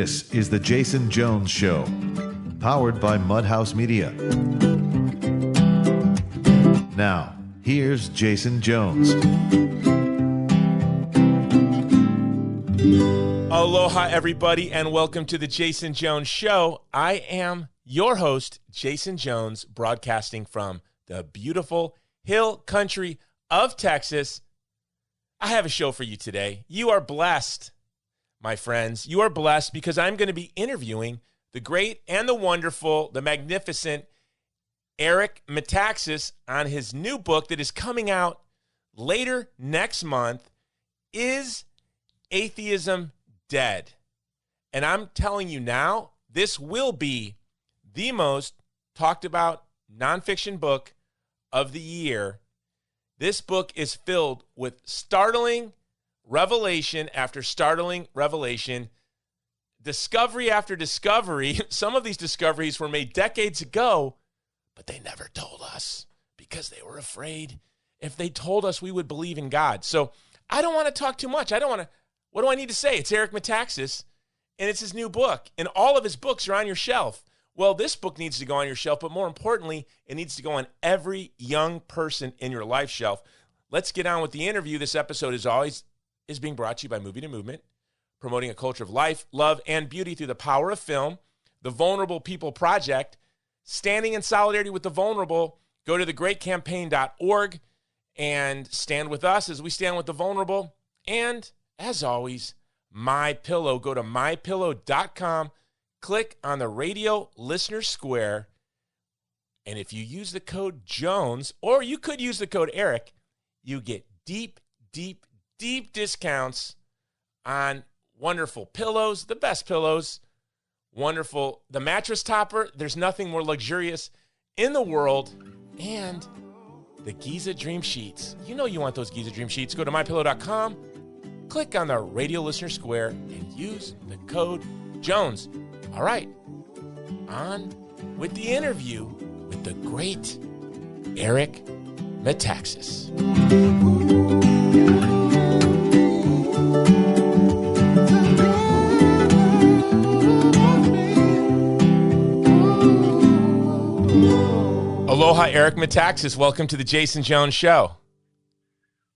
This is the Jason Jones Show, powered by Mudhouse Media. Now, here's Jason Jones. Aloha, everybody, and welcome to the Jason Jones Show. I am your host, Jason Jones, broadcasting from the beautiful hill country of Texas. I have a show for you today. You are blessed, my friends. You are blessed because I'm going to be interviewing the great and the wonderful, the magnificent Eric Metaxas on his new book that is coming out later next month, Is Atheism Dead? And I'm telling you now, this will be the most talked about nonfiction book of the year. This book is filled with startling revelation after startling revelation, discovery after discovery. Some of these discoveries were made decades ago, but they never told us because they were afraid if they told us we would believe in God. So I don't want to talk too much. What do I need to say? It's Eric Metaxas, and it's his new book, and all of his books are on your shelf. Well, this book needs to go on your shelf, but more importantly, it needs to go on every young person in your life shelf. Let's get on with the interview. This episode is being brought to you by Movie to Movement, promoting a culture of life, love, and beauty through the power of film, the Vulnerable People Project, standing in solidarity with the vulnerable. Go to thegreatcampaign.org and stand with us as we stand with the vulnerable. And as always, MyPillow. Go to mypillow.com. Click on the radio listener square, and if you use the code Jones, or you could use the code Eric, you get deep discounts on wonderful pillows, the best pillows, wonderful, the mattress topper. There's nothing more luxurious in the world, and the Giza Dream Sheets. You know you want those Giza Dream Sheets. Go to mypillow.com, click on the radio listener square, and use the code Jones. All right, on with the interview with the great Eric Metaxas. Aloha, Eric Metaxas. Welcome to the Jason Jones Show.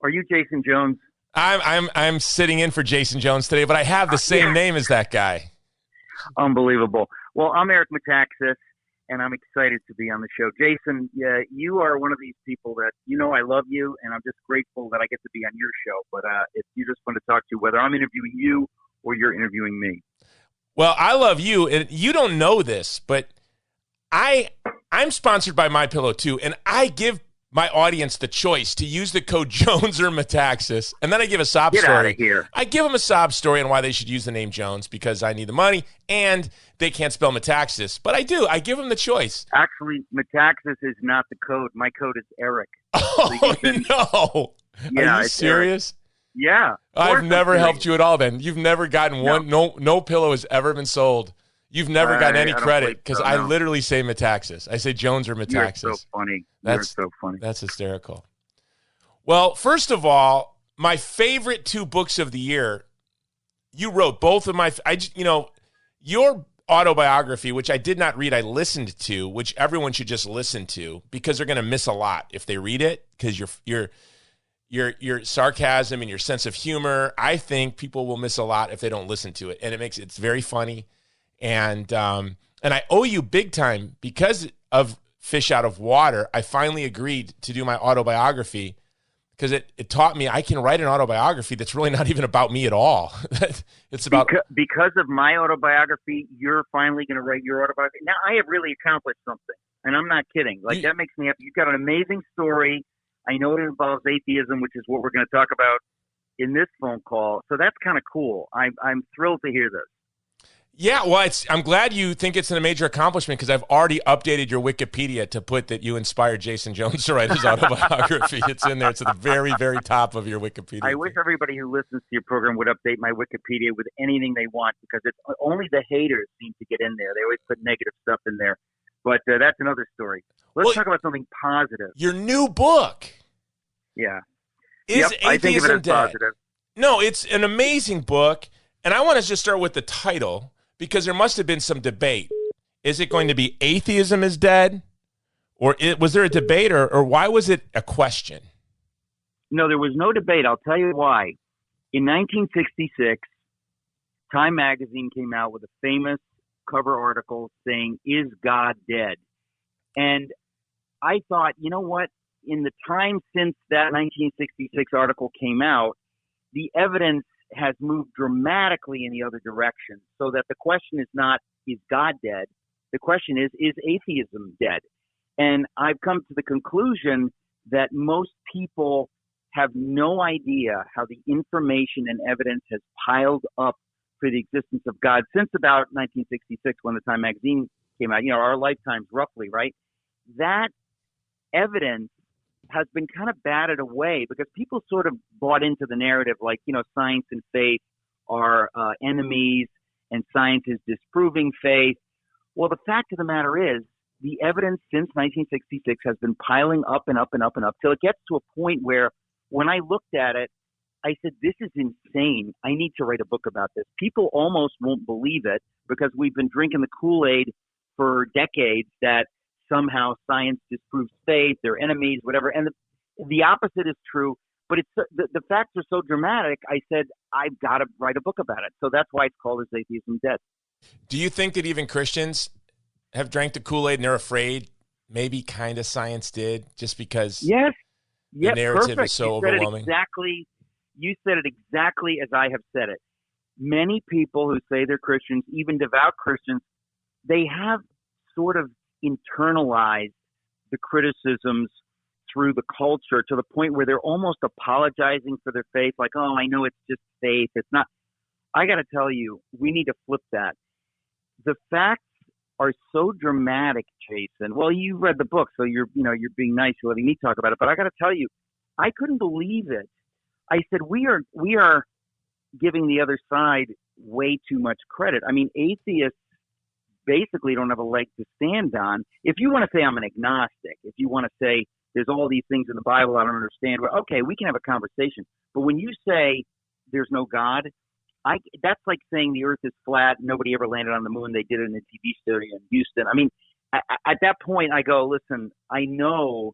Are you Jason Jones? I'm sitting in for Jason Jones today, but I have the same name as that guy. Unbelievable. Well, I'm Eric Metaxas, and I'm excited to be on the show. Jason, you are one of these people that, I love you, and I'm just grateful that I get to be on your show. But if you just want to talk to whether I'm interviewing you or you're interviewing me. Well, I love you, and you don't know this, but I'm sponsored by MyPillow too, and I give my audience the choice to use the code Jones or Metaxas, and then I give a sob story. Get out of here. I give them a sob story on why they should use the name Jones, because I need the money, and they can't spell Metaxas. But I do. I give them the choice. Actually, Metaxas is not the code. My code is Eric. Oh, no. Yeah, are you serious? Eric. Yeah. I've never helped you at all then. You've never gotten one. No pillow has ever been sold. You've never gotten any credit because I literally say Metaxas. I say Jones or Metaxas. You're so funny. You're so funny. That's hysterical. Well, first of all, my favorite two books of the year, you wrote both of my, your autobiography, which I did not read, I listened to, which everyone should just listen to because they're going to miss a lot if they read it because your sarcasm and your sense of humor, I think people will miss a lot if they don't listen to it. And it's very funny. And I owe you big time because of Fish Out of Water. I finally agreed to do my autobiography because it taught me I can write an autobiography that's really not even about me at all. It's about because of my autobiography, you're finally going to write your autobiography. Now I have really accomplished something, and I'm not kidding. That makes me happy. You've got an amazing story. I know it involves atheism, which is what we're going to talk about in this phone call. So that's kind of cool. I'm thrilled to hear this. Yeah, well, I'm glad you think it's a major accomplishment because I've already updated your Wikipedia to put that you inspired Jason Jones to write his autobiography. It's in there. It's at the very, very top of your Wikipedia. I wish everybody who listens to your program would update my Wikipedia with anything they want because it's only the haters seem to get in there. They always put negative stuff in there. But that's another story. Let's talk about something positive. Your new book. Yeah. Is Atheism I think of it as Dead? positive. No, it's an amazing book. And I want to just start with the title Because there must have been some debate. Is it going to be atheism is dead? Or was there a debate, or why was it a question? No, there was no debate. I'll tell you why. In 1966, Time magazine came out with a famous cover article saying, "Is God dead?" And I thought, you know what? In the time since that 1966 article came out, the evidence has moved dramatically in the other direction. So that the question is not, is God dead? The question is atheism dead? And I've come to the conclusion that most people have no idea how the information and evidence has piled up for the existence of God since about 1966 when the Time magazine came out, our lifetimes roughly, right? That evidence has been kind of batted away because people sort of bought into the narrative like, science and faith are enemies and science is disproving faith. Well, the fact of the matter is the evidence since 1966 has been piling up and up and up and up till it gets to a point where when I looked at it, I said, this is insane. I need to write a book about this. People almost won't believe it because we've been drinking the Kool-Aid for decades that somehow science disproves faith, they're enemies, whatever. And the opposite is true, but it's the facts are so dramatic, I said, I've got to write a book about it. So that's why it's called Is Atheism Dead? Do you think that even Christians have drank the Kool-Aid and they're afraid maybe kind of science did just because the narrative perfect. is so you said overwhelming? You said it exactly as I have said it. Many people who say they're Christians, even devout Christians, they have sort of internalized the criticisms through the culture to the point where they're almost apologizing for their faith, like, oh, I know it's just faith. It's not. I got to tell you, we need to flip that. The facts are so dramatic, Jason. Well, you read the book, so you're being nice, you're letting me talk about it. But I got to tell you, I couldn't believe it. I said, we are giving the other side way too much credit. I mean, atheists basically don't have a leg to stand on. If you want to say I'm an agnostic, if you want to say there's all these things in the Bible I don't understand, well, okay, we can have a conversation. But when you say there's no God, that's like saying the earth is flat, nobody ever landed on the moon. They did it in a TV studio in Houston. I mean, at that point, I go, listen, I know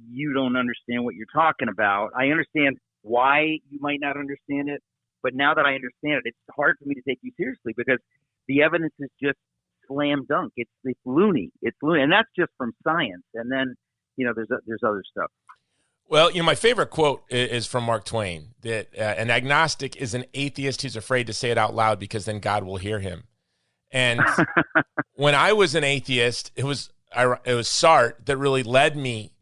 you don't understand what you're talking about. I understand why you might not understand it, but now that I understand it, it's hard for me to take you seriously because the evidence is just slam dunk. It's loony. It's loony, and that's just from science. And then, there's other stuff. Well, my favorite quote is from Mark Twain, that an agnostic is an atheist who's afraid to say it out loud because then God will hear him. And when I was an atheist, it was Sartre that really led me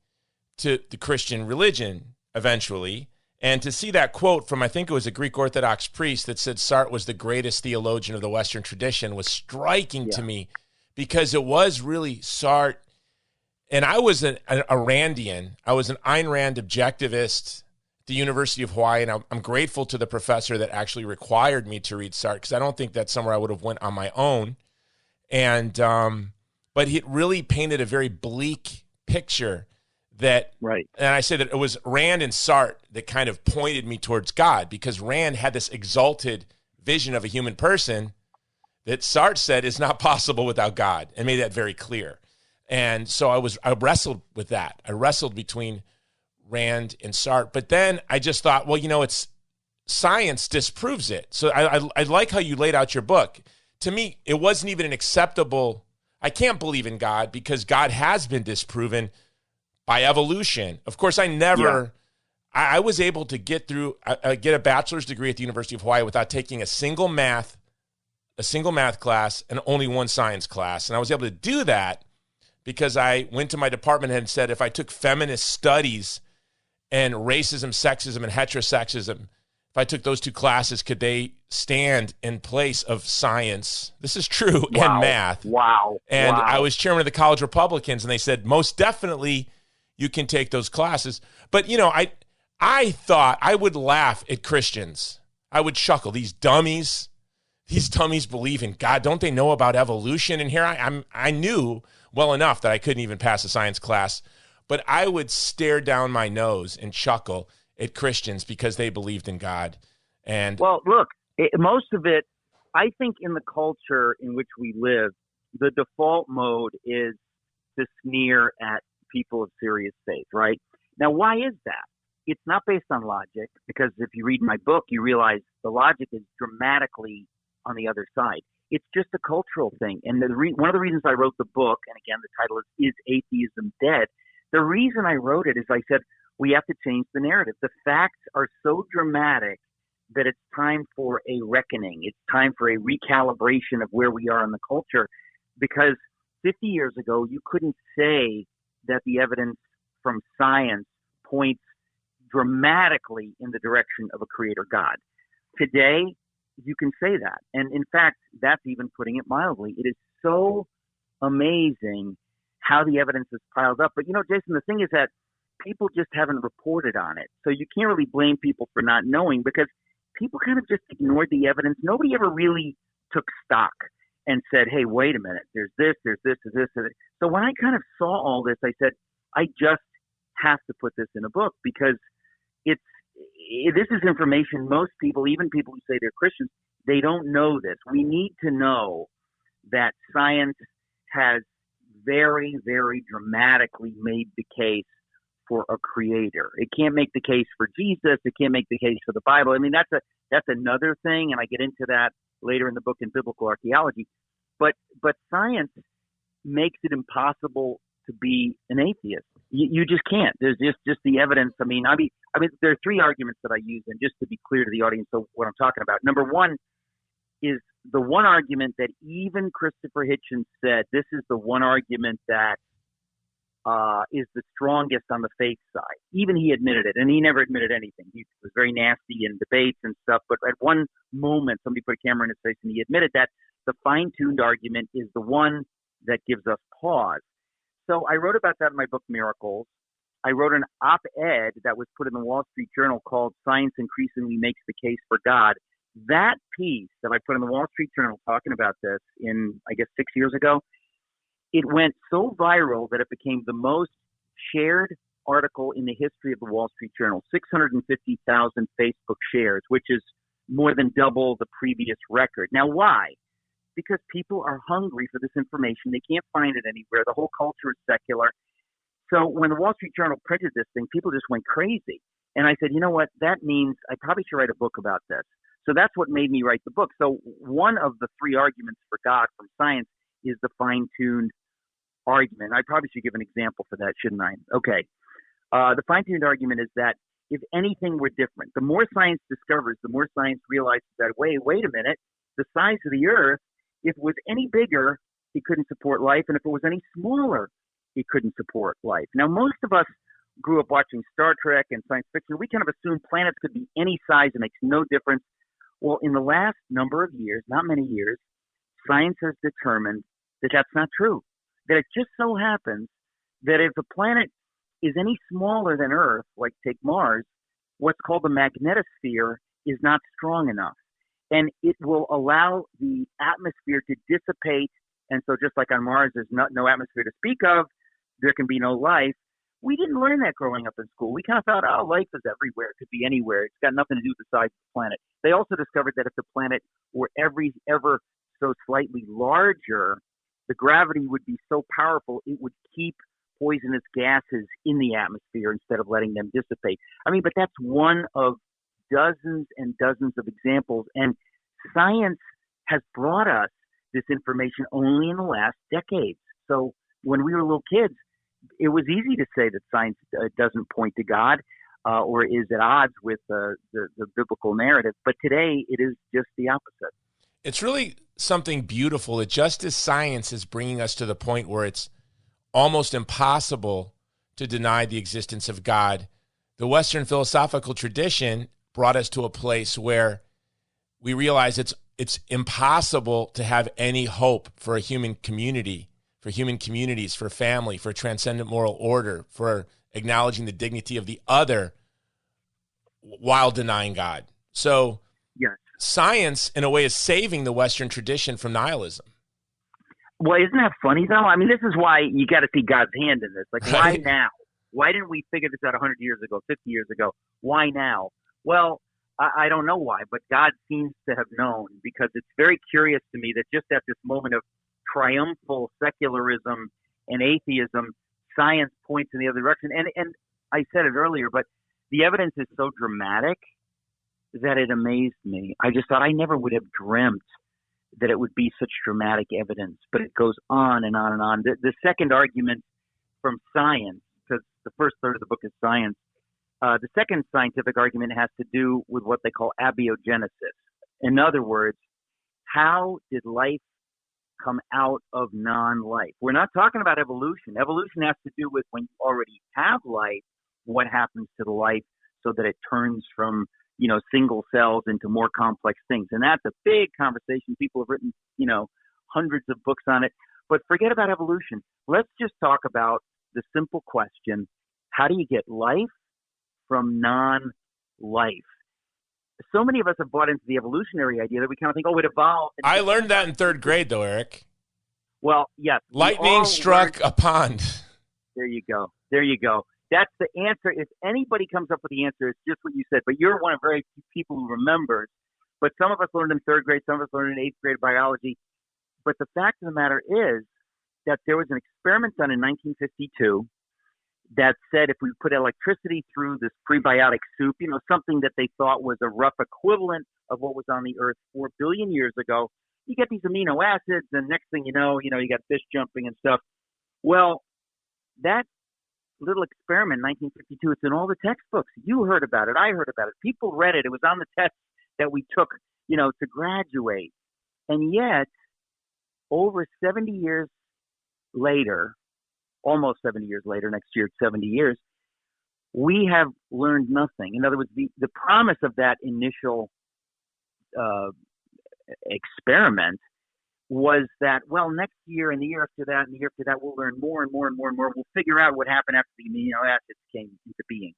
to the Christian religion eventually. And to see that quote from, I think it was a Greek Orthodox priest that said Sartre was the greatest theologian of the Western tradition was striking to me because it was really Sartre. And I was a Randian. I was an Ayn Rand objectivist at the University of Hawaii, and I'm grateful to the professor that actually required me to read Sartre because I don't think that's somewhere I would have went on my own. And but he really painted a very bleak picture that, right. And I say that it was Rand and Sartre that kind of pointed me towards God because Rand had this exalted vision of a human person that Sartre said is not possible without God and made that very clear. And so I wrestled with that. I wrestled between Rand and Sartre. But then I just thought, well, it's science disproves it. So I like how you laid out your book. To me, it wasn't even an acceptable, I can't believe in God because God has been disproven by evolution. Of course, I was able to get a bachelor's degree at the University of Hawaii without taking a single math class and only one science class. And I was able to do that because I went to my department and said, if I took feminist studies and racism, sexism, and heterosexism, if I took those two classes, could they stand in place of science? This is true. Wow. And math. Wow. And wow. I was chairman of the College Republicans, and they said, most definitely you can take those classes. But, I thought I would laugh at Christians. I would chuckle. These dummies believe in God. Don't they know about evolution? And here I knew well enough that I couldn't even pass a science class, but I would stare down my nose and chuckle at Christians because they believed in God. And well, look, most of it I think in the culture in which we live, the default mode is to sneer at people of serious faith, right? Now, why is that? It's not based on logic, because if you read my book, you realize the logic is dramatically on the other side. It's just a cultural thing. And one of the reasons I wrote the book, and again, the title is Atheism Dead? The reason I wrote it is I said, we have to change the narrative. The facts are so dramatic that it's time for a reckoning. It's time for a recalibration of where we are in the culture, because 50 years ago, you couldn't say that the evidence from science points dramatically in the direction of a creator God. Today, you can say that. And in fact, that's even putting it mildly. It is so amazing how the evidence is piled up. But, Jason, the thing is that people just haven't reported on it. So you can't really blame people for not knowing, because people kind of just ignored the evidence. Nobody ever really took stock and said, hey, wait a minute, there's this, there's this, there's this. So when I kind of saw all this, I said, I just have to put this in a book, because this is information most people, even people who say they're Christians, they don't know this. We need to know that science has very, very dramatically made the case for a creator. It can't make the case for Jesus. It can't make the case for the Bible. I mean, that's another thing, and I get into that later in the book in biblical archaeology. But science makes it impossible to be an atheist. You just can't. There's just the evidence. I mean, there are three arguments that I use, and just to be clear to the audience of what I'm talking about. Number one is the one argument that even Christopher Hitchens said, this is the one argument that is the strongest on the faith side. Even he admitted it, and he never admitted anything. He was very nasty in debates and stuff, but at one moment, somebody put a camera in his face, and he admitted that the fine-tuned argument is the one that gives us pause. So I wrote about that in my book, Miracles. I wrote an op-ed that was put in the Wall Street Journal called Science Increasingly Makes the Case for God. That piece that I put in the Wall Street Journal talking about this in, I guess, 6 years ago, it went so viral that it became the most shared article in the history of the Wall Street Journal, 650,000 Facebook shares, which is more than double the previous record. Now, why? Because people are hungry for this information. They can't find it anywhere. The whole culture is secular. So when the Wall Street Journal printed this thing, people just went crazy. And I said, you know what? That means I probably should write a book about this. So that's what made me write the book. So one of the three arguments for God from science is the fine-tuned argument. I probably should give an example for that, shouldn't I? Okay. The fine-tuned argument is that if anything were different, the more science discovers, the more science realizes that, wait a minute, the size of the Earth, if it was any bigger, it couldn't support life. And if it was any smaller, it couldn't support life. Now, most of us grew up watching Star Trek and science fiction. We kind of assumed planets could be any size. It makes no difference. Well, in the last number of years, not many years, science has determined that that's not true. That it just so happens that if a planet is any smaller than Earth, like take Mars, what's called the magnetosphere is not strong enough. And it will allow the atmosphere to dissipate. And so just like on Mars, there's no atmosphere to speak of, there can be no life. We didn't learn that growing up in school. We kind of thought, life is everywhere. It could be anywhere. It's got nothing to do with the size of the planet. They also discovered that if the planet were ever so slightly larger, the gravity would be so powerful, it would keep poisonous gases in the atmosphere instead of letting them dissipate. I mean, but that's one of dozens and dozens of examples. And science has brought us this information only in the last decades. So when we were little kids, it was easy to say that science doesn't point to God or is at odds with the biblical narrative. But today, it is just the opposite. It's really something beautiful that just as science is bringing us to the point where it's almost impossible to deny the existence of God, the Western philosophical tradition brought us to a place where we realize it's impossible to have any hope for a human community, for human communities, for family, for transcendent moral order, for acknowledging the dignity of the other while denying God. So yes. Science, in a way, is saving the Western tradition from nihilism. Well, isn't that funny, though? I mean, this is why you got to see God's hand in this. Like, why now? Why didn't we figure this out 100 years ago, 50 years ago? Why now? Well, I don't know why, but God seems to have known, because it's very curious to me that just at this moment of triumphal secularism and atheism, science points in the other direction. And I said it earlier, but the evidence is so dramatic that it amazed me. I just thought I never would have dreamt that it would be such dramatic evidence, but it goes on and on and on. The second argument from science, because the first third of the book is science, the second scientific argument has to do with what they call abiogenesis. In other words, how did life come out of non-life? We're not talking about evolution. Evolution has to do with when you already have life, what happens to the life so that it turns from, single cells into more complex things. And that's a big conversation. People have written, hundreds of books on it. But forget about evolution. Let's just talk about the simple question: how do you get life from non-life? So many of us have bought into the evolutionary idea that we kind of think, it evolved. I learned that in third grade, though, Eric. Well, yes. Lightning struck a pond. There you go. That's the answer. If anybody comes up with the answer, it's just what you said. But you're one of very few people who remembers. But some of us learned in third grade, some of us learned in eighth grade biology. But the fact of the matter is that there was an experiment done in 1952 that said if we put electricity through this prebiotic soup, something that they thought was a rough equivalent of what was on the earth 4 billion years ago, you get these amino acids, and next thing you know, you got fish jumping and stuff. Well, that little experiment, 1952, it's in all the textbooks. You heard about it. I heard about it. People read it. It was on the test that we took, to graduate. And yet, over 70 years later, almost 70 years later, next year it's 70 years, we have learned nothing. In other words, the promise of that initial experiment was that, next year and the year after that and the year after that, we'll learn more and more and more and more. We'll figure out what happened after the amino acids came into being.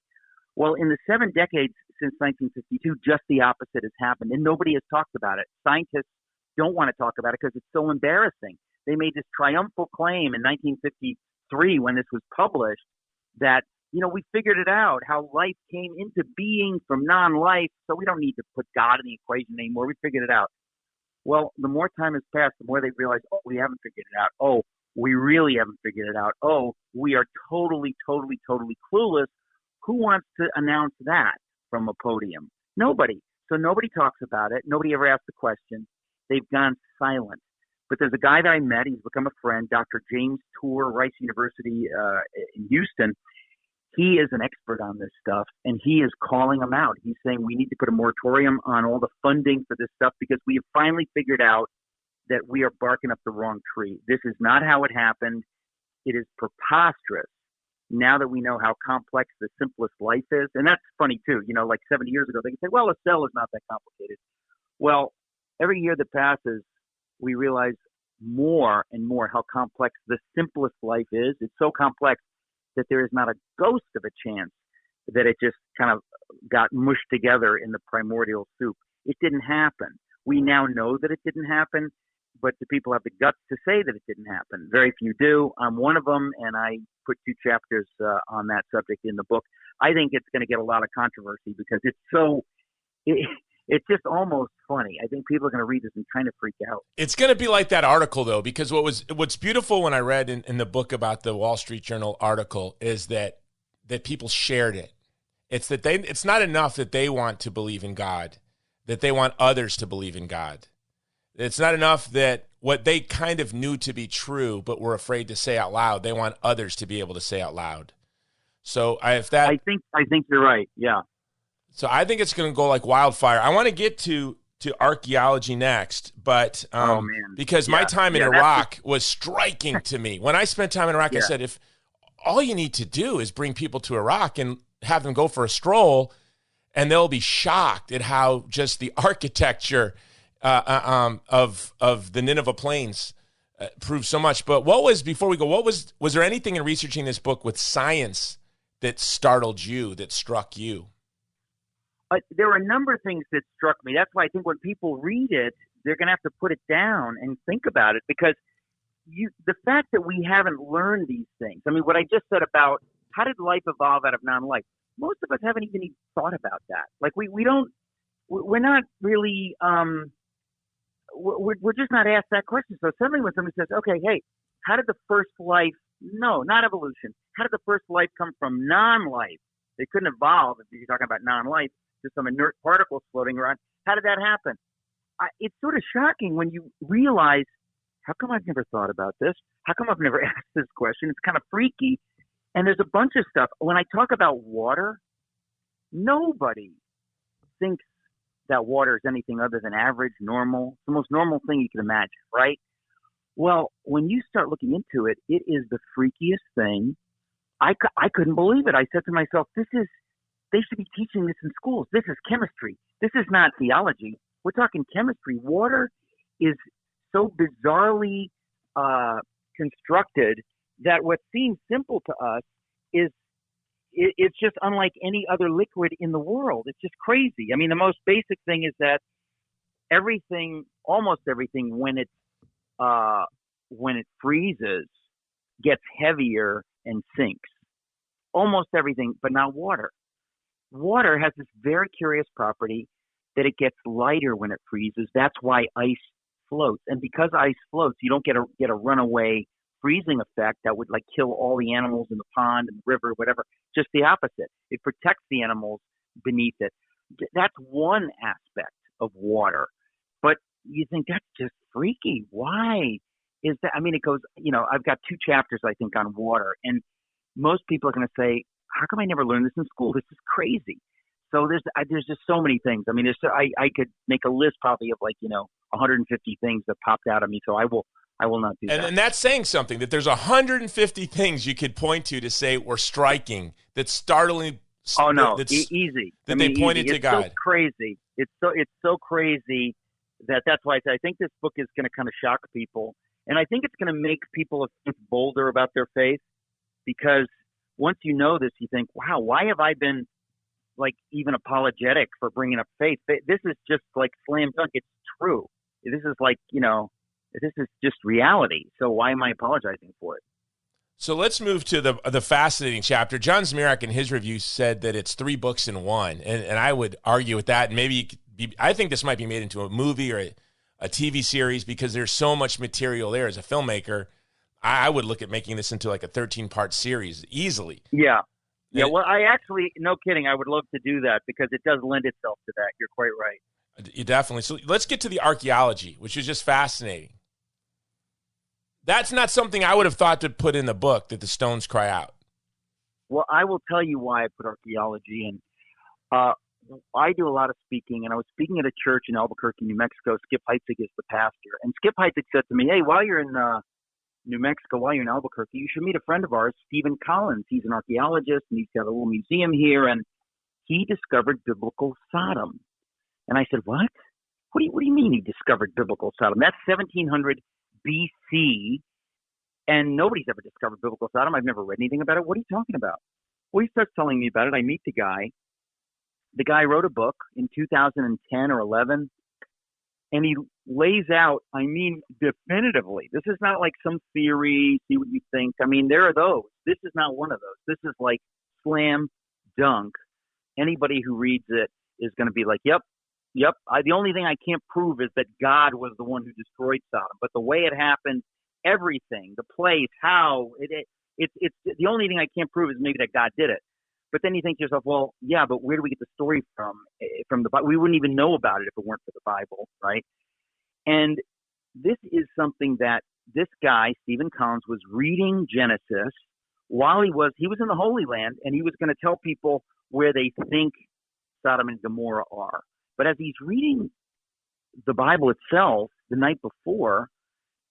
Well, in the 7 decades since 1952, just the opposite has happened, and nobody has talked about it. Scientists don't want to talk about it because it's so embarrassing. They made this triumphal claim in 1953 when this was published that, we figured it out, how life came into being from non-life, so we don't need to put God in the equation anymore. We figured it out. Well, the more time has passed, the more they realize, we haven't figured it out. We really haven't figured it out. We are totally, totally, totally clueless. Who wants to announce that from a podium? Nobody. So nobody talks about it. Nobody ever asks the question. They've gone silent. But there's a guy that I met. He's become a friend, Dr. James Tour, Rice University in Houston. He is an expert on this stuff, and he is calling them out. He's saying we need to put a moratorium on all the funding for this stuff because we have finally figured out that we are barking up the wrong tree. This is not how it happened. It is preposterous now that we know how complex the simplest life is. And that's funny, too. Like 70 years ago, they can say, a cell is not that complicated. Well, every year that passes, we realize more and more how complex the simplest life is. It's so complex that there is not a ghost of a chance that it just kind of got mushed together in the primordial soup. It didn't happen. We now know that it didn't happen, but the people have the guts to say that it didn't happen. Very few do. I'm one of them, and I put 2 chapters on that subject in the book. I think it's going to get a lot of controversy because it's just almost funny. I think people are going to read this and kind of freak out. It's going to be like that article, though, because what's beautiful when I read in the book about the Wall Street Journal article is that people shared it. It's not enough that they want to believe in God, that they want others to believe in God. It's not enough that what they kind of knew to be true but were afraid to say out loud, they want others to be able to say out loud. So I think you're right, yeah. So I think it's going to go like wildfire. I want to get to archaeology next, but because my time in Iraq was striking to me. When I spent time in Iraq, I said, if all you need to do is bring people to Iraq and have them go for a stroll, and they'll be shocked at how just the architecture of the Nineveh Plains proves so much. But before we go, was there anything in researching this book with science that startled you, that struck you? There were a number of things that struck me. That's why I think when people read it, they're going to have to put it down and think about it, because the fact that we haven't learned these things. I mean, what I just said about how did life evolve out of non-life, most of us haven't even thought about that. Like we don't we're not really, we're just not asked that question. So suddenly when somebody says, okay, hey, how did the first life, no, not evolution, how did the first life come from non-life? They couldn't evolve if you're talking about non-life, just some inert particles floating around. How did that happen? It's sort of shocking when you realize, how come I've never thought about this? How come I've never asked this question? It's kind of freaky. And there's a bunch of stuff. When I talk about water, nobody thinks that water is anything other than average, normal. It's the most normal thing you can imagine, right? Well, when you start looking into it, it is the freakiest thing. I couldn't believe it. I said to myself, they should be teaching this in schools. This is chemistry. This is not theology. We're talking chemistry. Water is so bizarrely constructed that what seems simple to us it's just unlike any other liquid in the world. It's just crazy. I mean, the most basic thing is that almost everything, when it freezes, gets heavier and sinks. Almost everything, but not water. Water has this very curious property that it gets lighter when it freezes. That's why ice floats. And because ice floats, you don't get a runaway freezing effect that would like kill all the animals in the pond and the river, whatever. Just the opposite. It protects the animals beneath it. That's one aspect of water. But you think that's just freaky. Why is that? I mean, it goes, I've got 2 chapters, I think, on water. And most people are going to say, how come I never learned this in school? This is crazy. So there's just so many things. I mean, I could make a list probably of 150 things that popped out of me. So I will not do that. And that's saying something, that there's 150 things you could point to say were striking, that's startling. Oh no, easy. That they pointed to God. It's so crazy. It's so crazy that's why I think this book is going to kind of shock people, and I think it's going to make people a bit bolder about their faith, because once you know this, you think, wow, why have I been even apologetic for bringing up faith? This is just slam dunk. It's true. This is this is just reality. So why am I apologizing for it? So let's move to the fascinating chapter. John Zmirak in his review said that it's 3 books in one, and I would argue with that. And maybe I think this might be made into a movie or a TV series, because there's so much material there. As a filmmaker, I would look at making this into a 13-part series easily. Yeah. Yeah, well, I actually, no kidding, I would love to do that, because it does lend itself to that. You're quite right. You definitely. So let's get to the archaeology, which is just fascinating. That's not something I would have thought to put in the book, that the stones cry out. Well, I will tell you why I put archaeology in. I do a lot of speaking, and I was speaking at a church in Albuquerque, New Mexico. Skip Heitzig is the pastor. And Skip Heitzig said to me, hey, while you're in New Mexico, while you're in Albuquerque, you should meet a friend of ours, Stephen Collins. He's an archaeologist, and he's got a little museum here, and he discovered biblical Sodom. And I said, what? What do you mean he discovered biblical Sodom? That's 1700 BC, and nobody's ever discovered biblical Sodom. I've never read anything about it. What are you talking about? Well, he starts telling me about it. I meet the guy. The guy wrote a book in 2010 or 11, and he lays out, I mean, definitively. This is not like some theory, see what you think. I mean, there are those. This is not one of those. This is slam dunk. Anybody who reads it is going to be like, yep. The only thing I can't prove is that God was the one who destroyed Sodom. But the way it happened, everything, the place, how, it's the only thing I can't prove is maybe that God did it. But then you think to yourself, well, yeah, but where do we get the story from? From the Bible? We wouldn't even know about it if it weren't for the Bible, right? And this is something that this guy, Stephen Collins, was reading Genesis while he was in the Holy Land, and he was going to tell people where they think Sodom and Gomorrah are. But as he's reading the Bible itself the night before,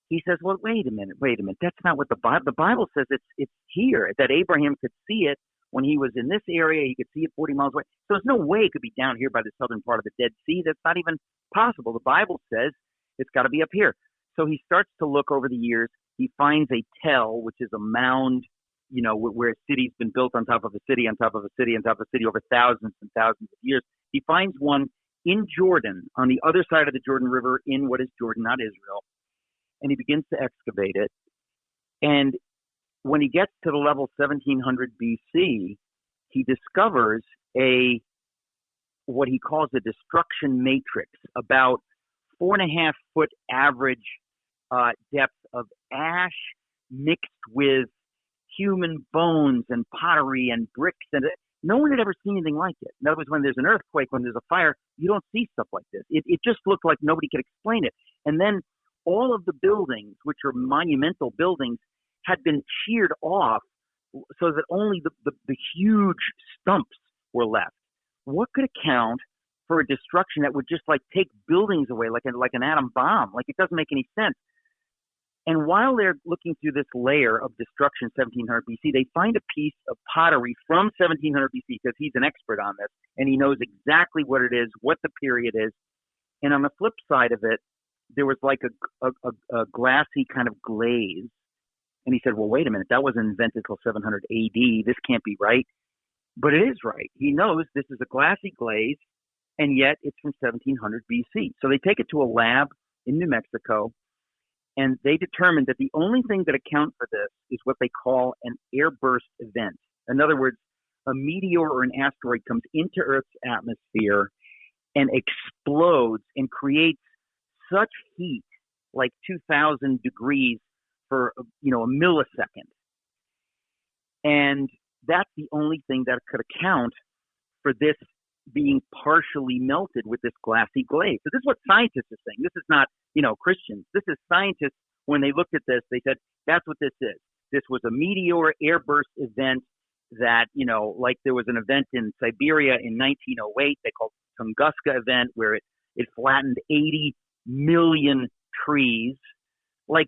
he says, well, wait a minute. That's not what the Bible says. It's here, that Abraham could see it when he was in this area. He could see it 40 miles away. So there's no way it could be down here by the southern part of the Dead Sea. That's not even possible. The Bible says it's got to be up here. So he starts to look over the years. He finds a tell, which is a mound, where a city's been built on top of a city, on top of a city, on top of a city over thousands and thousands of years. He finds one in Jordan, on the other side of the Jordan River, in what is Jordan, not Israel. And he begins to excavate it. And when he gets to the level 1700 BC, he discovers what he calls a destruction matrix, about 4.5-foot average depth of ash mixed with human bones and pottery and bricks. And no one had ever seen anything like it. In other words, when there's an earthquake, when there's a fire, you don't see stuff like this. It just looked like nobody could explain it. And then all of the buildings, which are monumental buildings, had been sheared off so that only the huge stumps were left. What could account for a destruction that would just like take buildings away like an atom bomb? Like, it doesn't make any sense. And while they're looking through this layer of destruction, 1700 BC, they find a piece of pottery from 1700 BC, because he's an expert on this, and he knows exactly what it is, what the period is. And on the flip side of it, there was like a glassy kind of glaze. And he said, well, wait a minute, that wasn't invented till 700 AD. This can't be right. But it is right. He knows this is a glassy glaze, and yet it's from 1700 BC. So they take it to a lab in New Mexico, and they determined that the only thing that accounts for this is what they call an airburst event. In other words, a meteor or an asteroid comes into Earth's atmosphere and explodes and creates such heat, like 2,000 degrees for a millisecond. And that's the only thing that could account for this being partially melted with this glassy glaze. So this is what scientists are saying. This is not, Christians. This is scientists. When they looked at this, they said, that's what this is. This was a meteor airburst event that, like there was an event in Siberia in 1908, they called Tunguska event, where it flattened 80 million trees. Like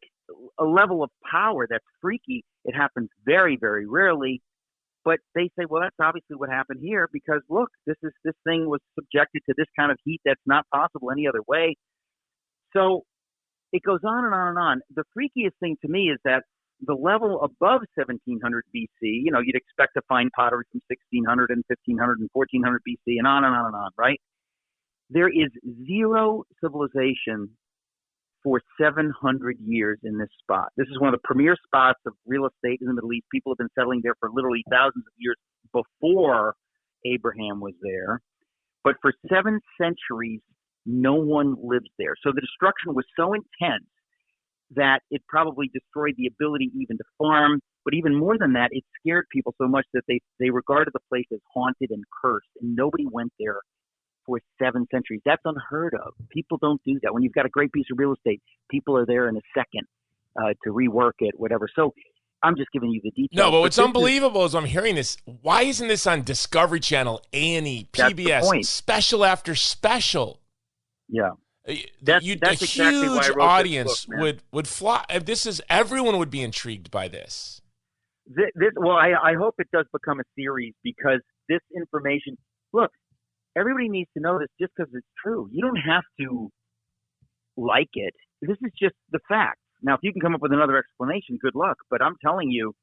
a level of power that's freaky. It happens very, very rarely. But they say, well, that's obviously what happened here, because look, this thing was subjected to this kind of heat that's not possible any other way. So it goes on and on and on. The freakiest thing to me is that the level above 1700 BC, you'd expect to find pottery from 1600 and 1500 and 1400 BC and on and on and on, right? There is zero civilization for 700 years in this spot. This is one of the premier spots of real estate in the Middle East. People have been settling there for literally thousands of years before Abraham was there. But for 7 centuries, no one lives there. So the destruction was so intense that it probably destroyed the ability even to farm. But even more than that, it scared people so much that they regarded the place as haunted and cursed, and nobody went there for 7 centuries. That's unheard of. People don't do that. When you've got a great piece of real estate, people are there in a second to rework it, whatever. So I'm just giving you the details. No, but what's unbelievable is I'm hearing this. Why isn't this on Discovery Channel, A&E, PBS, special after special? Yeah. That's exactly huge why I wrote audience this book, would fly. Everyone would be intrigued by this. I hope it does become a series, because this information, look, everybody needs to know this just because it's true. You don't have to like it. This is just the fact. Now, if you can come up with another explanation, good luck. But I'm telling you,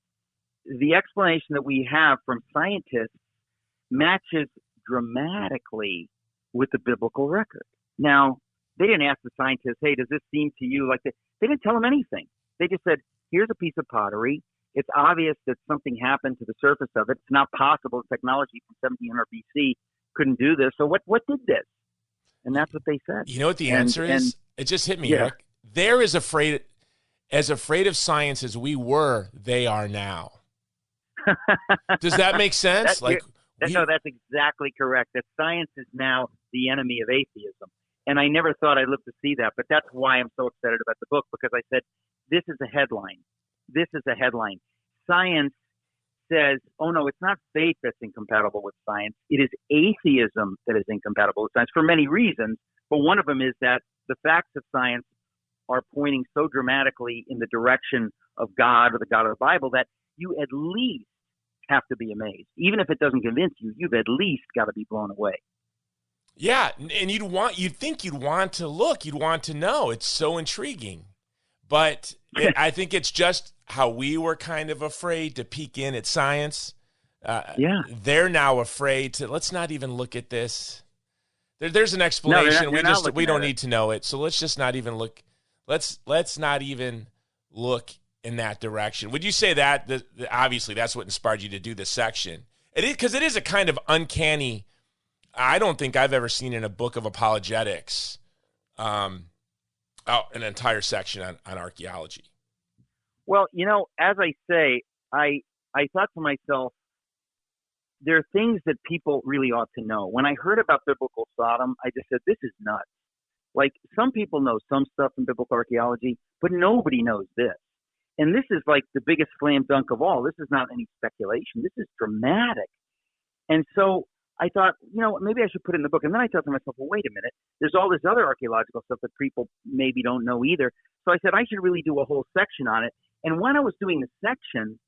the explanation that we have from scientists matches dramatically with the biblical record. Now, they didn't ask the scientists, hey, does this seem to you like this? They didn't tell them anything. They just said, here's a piece of pottery. It's obvious that something happened to the surface of it. It's not possible. Technology from 1700 BC couldn't do this. So what did this? And that's what they said. You know what the answer is? It just hit me, Rick. They're as afraid of science as we were, they are now. Does that make sense? No, that's exactly correct. That science is now the enemy of atheism. And I never thought I'd live to see that, but that's why I'm so excited about the book, because I said, this is a headline. This is a headline. Science says, oh no, it's not faith that's incompatible with science. It is atheism that is incompatible with science for many reasons. But one of them is that the facts of science are pointing so dramatically in the direction of God or the God of the Bible that you at least have to be amazed. Even if it doesn't convince you, you've at least got to be blown away. Yeah, and you'd think you'd want to look, you'd want to know. It's so intriguing. But I think it's just how we were kind of afraid to peek in at science. They're now afraid to, let's not even look at this. There's an explanation. We don't need to know it. So let's just not even look. Let's not even look in that direction. Would you say that obviously that's what inspired you to do this section? It is, because it is a kind of uncanny I don't think I've ever seen in a book of apologetics an entire section on archaeology. Well, as I say, I thought to myself, there are things that people really ought to know. When I heard about biblical Sodom, I just said, this is nuts. Like, some people know some stuff in biblical archaeology, but nobody knows this. And this is like the biggest slam dunk of all. This is not any speculation. This is dramatic. And so I thought, maybe I should put it in the book. And then I thought to myself, well, wait a minute. There's all this other archaeological stuff that people maybe don't know either. So I said, I should really do a whole section on it. And when I was doing the section,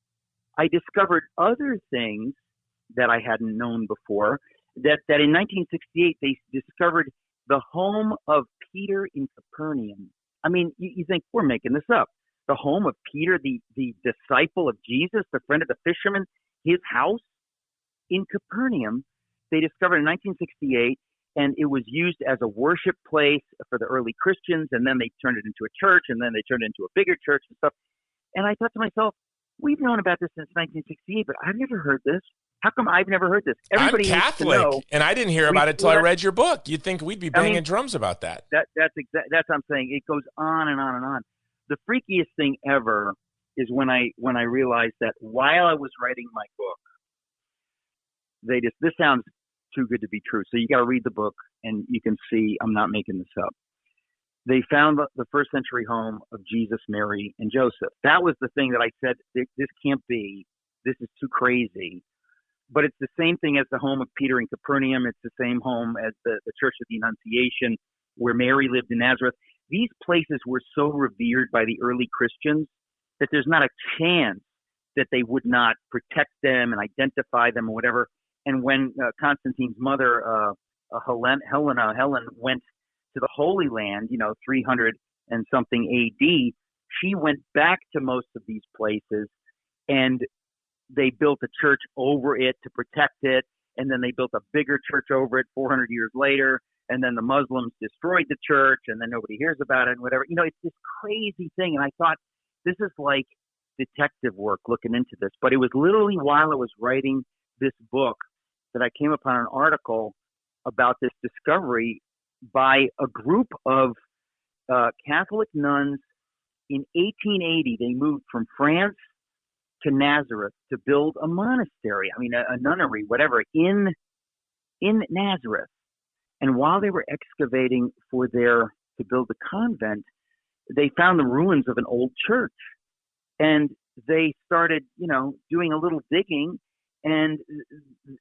I discovered other things that I hadn't known before, that in 1968, they discovered the home of Peter in Capernaum. I mean, you think we're making this up. The home of Peter, the disciple of Jesus, the friend of the fisherman, his house in Capernaum, they discovered in 1968, and it was used as a worship place for the early Christians, and then they turned it into a church, and then they turned it into a bigger church and stuff. And I thought to myself, we've known about this since 1968, but I've never heard this. How come I've never heard this? Everybody I'm Catholic, and I didn't hear about it until I read your book. You'd think we'd be banging drums about that. That's what I'm saying. It goes on and on and on. The freakiest thing ever is when I realized that while I was writing my book, this sounds too good to be true. So you got to read the book, and you can see I'm not making this up. They found the first century home of Jesus, Mary, and Joseph. That was the thing that I said, this can't be. This is too crazy. But it's the same thing as the home of Peter in Capernaum. It's the same home as the Church of the Annunciation, where Mary lived in Nazareth. These places were so revered by the early Christians that there's not a chance that they would not protect them and identify them or whatever. And when Constantine's mother, Helen went to the Holy Land, 300 and something AD, she went back to most of these places, and they built a church over it to protect it, and then they built a bigger church over it 400 years later, and then the Muslims destroyed the church, and then nobody hears about it and whatever. It's this crazy thing, and I thought, this is like detective work looking into this. But it was literally while I was writing this book that I came upon an article about this discovery by a group of Catholic nuns in 1880. They moved from France to Nazareth to build a monastery, a nunnery, whatever, in Nazareth. And while they were excavating to build a convent, they found the ruins of an old church. And they started, doing a little digging, and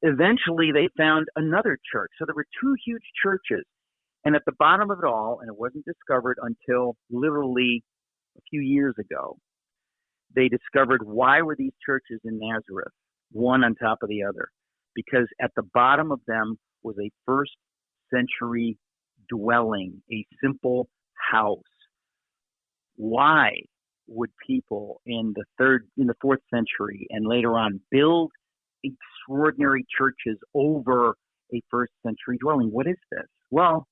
eventually they found another church. So there were two huge churches. And at the bottom of it all, and it wasn't discovered until literally a few years ago, they discovered why were these churches in Nazareth, one on top of the other? Because at the bottom of them was a first century dwelling, a simple house. Why would people in the fourth century and later on build extraordinary churches over a first century dwelling? What is this? Well,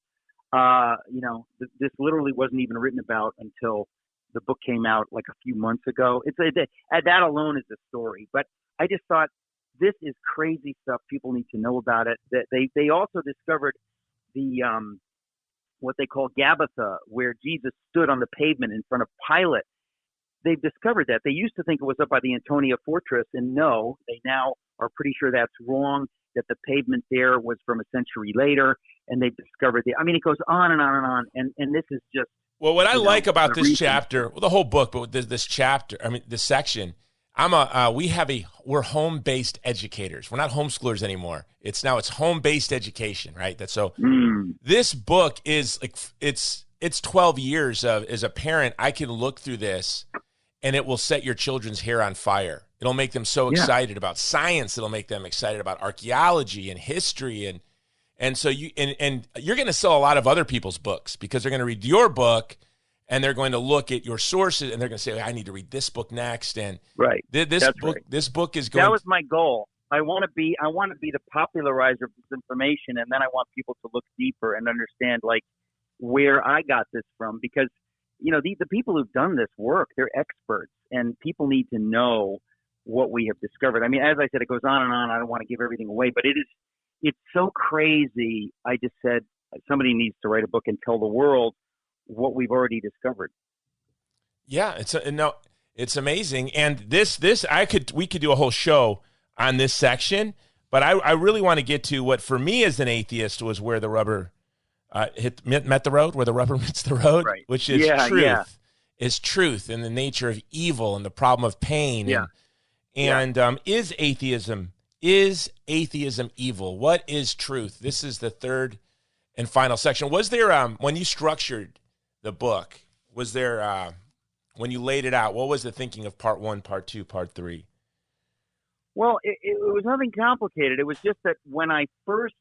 this literally wasn't even written about until the book came out like a few months ago. That alone is a story. But I just thought, this is crazy stuff. People need to know about it. That they also discovered the what they call Gabbatha, where Jesus stood on the pavement in front of Pilate. They've discovered that. They used to think it was up by the Antonia Fortress, and no, they now are pretty sure that's wrong, that the pavement there was from a century later, and they've discovered it goes on and on and on, and this is just... Well, what I like about this chapter, the whole book, but this chapter, this section, we're home-based educators. We're not homeschoolers anymore. It's home-based education, right? This book is like, it's 12 years of, as a parent, I can look through this and it will set your children's hair on fire. It'll make them so excited about science. It'll make them excited about archaeology and history. And so you're going to sell a lot of other people's books, because they're going to read your book and they're going to look at your sources and they're going to say, I need to read this book next. And this book is going. That was my goal. I want to be the popularizer of this information, and then I want people to look deeper and understand like where I got this from, because the people who've done this work, they're experts, and people need to know what we have discovered. As I said, it goes on and on. I don't want to give everything away, but it's so crazy. I just said somebody needs to write a book and tell the world what we've already discovered. Yeah, it's amazing. And we could do a whole show on this section, but I really want to get to what for me as an atheist was where the rubber met the road, where the rubber meets the road, right. which is truth. Yeah. Is truth and the nature of evil and the problem of pain. Yeah. Is atheism evil? What is truth? This is the third and final section. Was there, when you structured the book, was there, when you laid it out, what was the thinking of part 1, part 2, part 3? Well, it was nothing complicated. It was just that when I first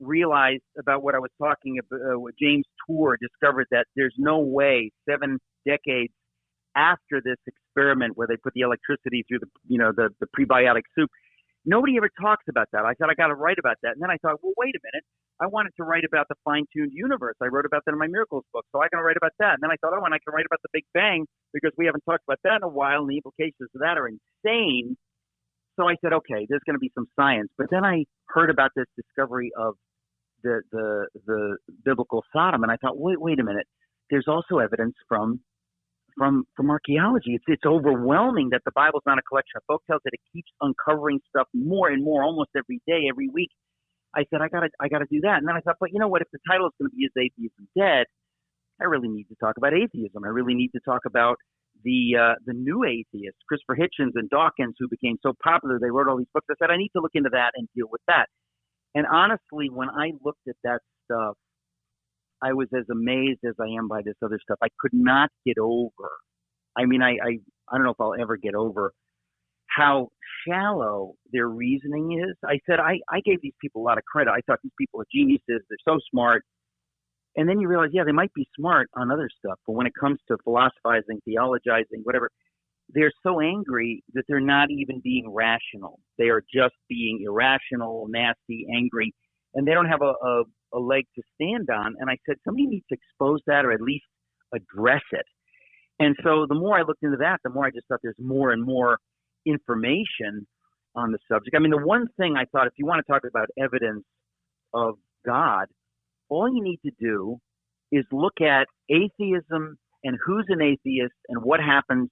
realized about what I was talking about, what James Tour discovered, that there's no way 7 decades after this experiment where they put the electricity through the prebiotic soup, nobody ever talks about that. I thought I got to write about that. And then I thought, well, wait a minute. I wanted to write about the fine-tuned universe. I wrote about that in my Miracles book, so I can write about that. And then I thought, and I can write about the Big Bang because we haven't talked about that in a while, and the implications of that are insane. So I said, okay, there's going to be some science. But then I heard about this discovery of the biblical Sodom, and I thought, wait a minute. There's also evidence from archaeology. It's overwhelming that the Bible's not a collection of folk tales, that it keeps uncovering stuff more and more almost every day, every week. I said, I gotta do that. And then I thought, but you know what? If the title is going to be Is Atheism Dead? I really need to talk about atheism. I really need to talk about the new atheists, Christopher Hitchens and Dawkins, who became so popular. They wrote all these books. I said, I need to look into that and deal with that. And honestly, when I looked at that stuff, I was as amazed as I am by this other stuff. I could not get over. I mean, I don't know if I'll ever get over how shallow their reasoning is. I said, I gave these people a lot of credit. I thought these people are geniuses. They're so smart. And then you realize, yeah, they might be smart on other stuff, but when it comes to philosophizing, theologizing, whatever, they're so angry that they're not even being rational. They are just being irrational, nasty, angry, and they don't have a leg to stand on. And I said, somebody needs to expose that or at least address it. And so the more I looked into that, the more I just thought there's more and more information on the subject. I mean, the one thing I thought, if you want to talk about evidence of God, all you need to do is look at atheism and who's an atheist and what happens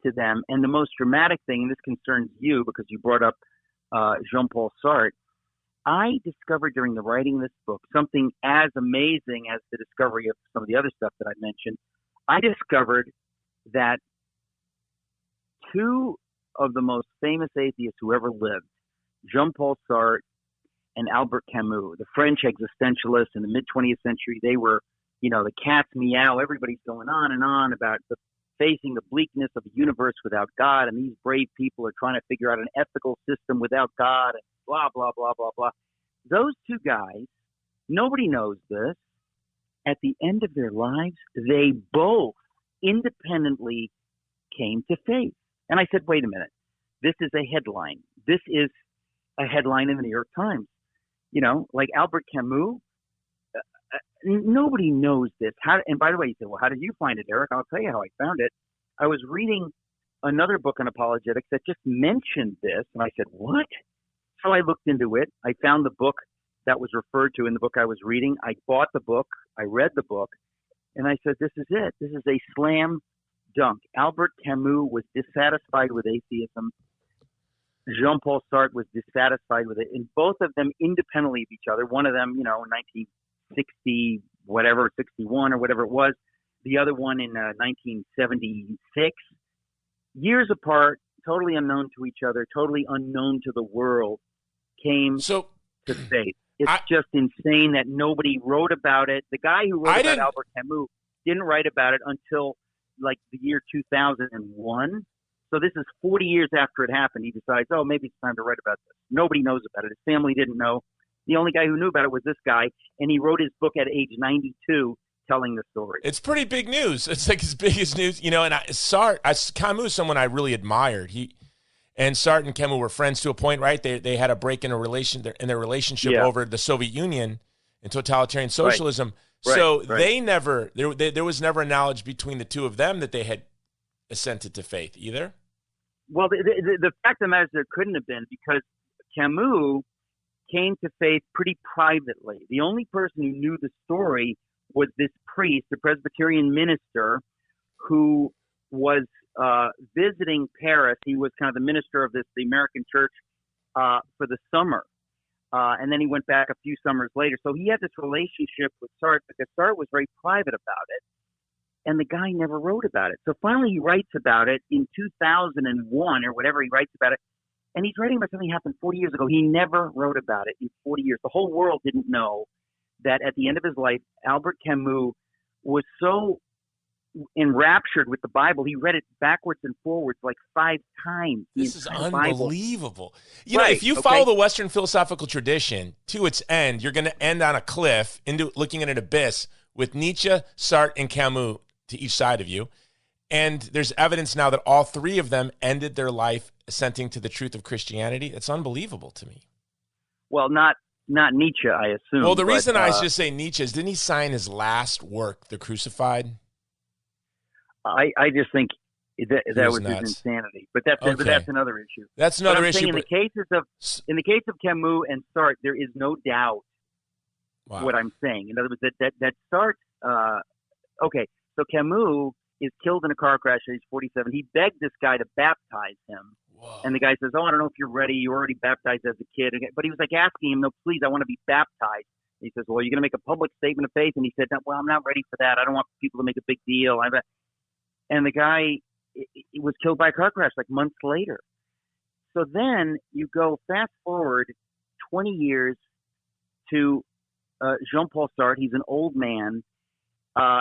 to them. And the most dramatic thing, and this concerns you because you brought up Jean-Paul Sartre, I discovered during the writing of this book something as amazing as the discovery of some of the other stuff that I mentioned. I discovered that 2 of the most famous atheists who ever lived, Jean-Paul Sartre and Albert Camus, the French existentialists in the mid-20th century, they were, the cat's meow. Everybody's going on and on about facing the bleakness of a universe without God, and these brave people are trying to figure out an ethical system without God, and blah, blah, blah, blah, blah. Those 2 guys, nobody knows this, at the end of their lives, they both independently came to faith. And I said, wait a minute, this is a headline. This is a headline in the New York Times. Like Albert Camus, nobody knows this. And by the way, you said, well, how did you find it, Eric? I'll tell you how I found it. I was reading another book on apologetics that just mentioned this, and I said, what? So I looked into it. I found the book that was referred to in the book I was reading. I bought the book. I read the book. And I said, this is it. This is a slam dunk. Albert Camus was dissatisfied with atheism. Jean-Paul Sartre was dissatisfied with it. And both of them independently of each other, one of them, 1960, whatever, 61 or whatever it was. The other one in 1976. Years apart, totally unknown to each other, totally unknown to the world, came to faith. It's just insane that nobody wrote about it. The guy who wrote about Albert Camus didn't write about it until like the year 2001. So this is 40 years after it happened. He decides, maybe it's time to write about this. Nobody knows about it. His family didn't know. The only guy who knew about it was this guy, and he wrote his book at age 92 telling the story. It's pretty big news. It's like as big as news, and Camus is someone I really admired. And Sartre and Camus were friends to a point, right? They had a break in their relationship over the Soviet Union and totalitarian socialism. Right. So they never there was never a knowledge between the 2 of them that they had assented to faith either. Well, the fact of the matter is there couldn't have been, because Camus came to faith pretty privately. The only person who knew the story was this priest, a Presbyterian minister, who was visiting Paris. He was kind of the minister of the American church for the summer. And then he went back a few summers later. So he had this relationship with Sartre, because Sartre was very private about it. And the guy never wrote about it. So finally he writes about it in 2001 or whatever. He writes about it. And he's writing about something that happened 40 years ago. He never wrote about it in 40 years. The whole world didn't know that at the end of his life, Albert Camus was so enraptured with the Bible, he read it backwards and forwards like 5 times. This is unbelievable. Bible. You know, if you follow the Western philosophical tradition to its end, you're going to end on a cliff into looking at an abyss with Nietzsche, Sartre, and Camus to each side of you. And there's evidence now that all 3 of them ended their life assenting to the truth of Christianity. It's unbelievable to me. Well, not Nietzsche, I assume. Well, the reason I just say Nietzsche is, didn't he sign his last work, The Crucified? I just think that was nuts. his insanity. But that's another issue. That's another issue. In the case of Camus and Sartre, there is no doubt what I'm saying. In other words, that Sartre. Okay, so Camus is killed in a car crash at age 47. He begged this guy to baptize him. Whoa. And the guy says, I don't know if you're ready. You were already baptized as a kid. But he was like asking him, no, please, I want to be baptized. And he says, well, you're going to make a public statement of faith? And he said, no, well, I'm not ready for that. I don't want people to make a big deal. And the guy was killed by a car crash like months later. So then you go fast forward 20 years to Jean-Paul Sartre. He's an old man.